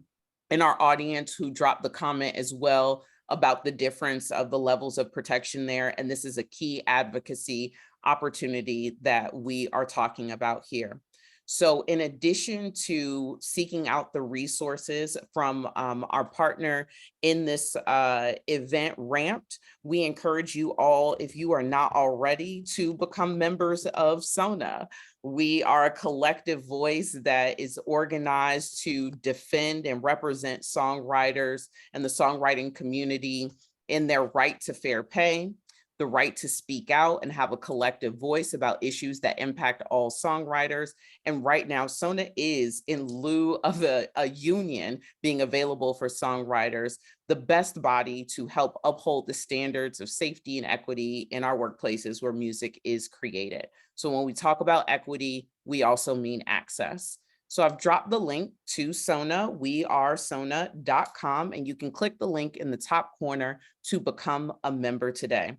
audience who dropped the comment as well about the difference of the levels of protection there. And this is a key advocacy opportunity that we are talking about here. So in addition to seeking out the resources from our partner in this event, Ramped, we encourage you all, if you are not already, to become members of SONA. We are a collective voice that is organized to defend and represent songwriters and the songwriting community in their right to fair pay, the right to speak out and have a collective voice about issues that impact all songwriters. And right now, SONA is, in lieu of a union being available for songwriters, the best body to help uphold the standards of safety and equity in our workplaces where music is created. So when we talk about equity, we also mean access. So I've dropped the link to SONA, wearesona.com, and you can click the link in the top corner to become a member today.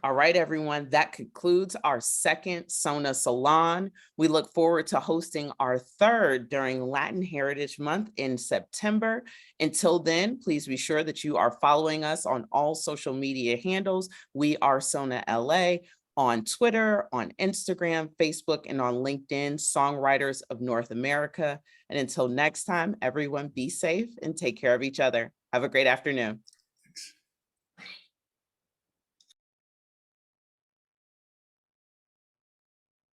All right, everyone, that concludes our second SONA Salon. We look forward to hosting our third during Latin Heritage Month in September. Until then, please be sure that you are following us on all social media handles. We are SONA LA on Twitter, on Instagram, Facebook, and on LinkedIn, Songwriters of North America. And until next time, everyone be safe and take care of each other. Have a great afternoon.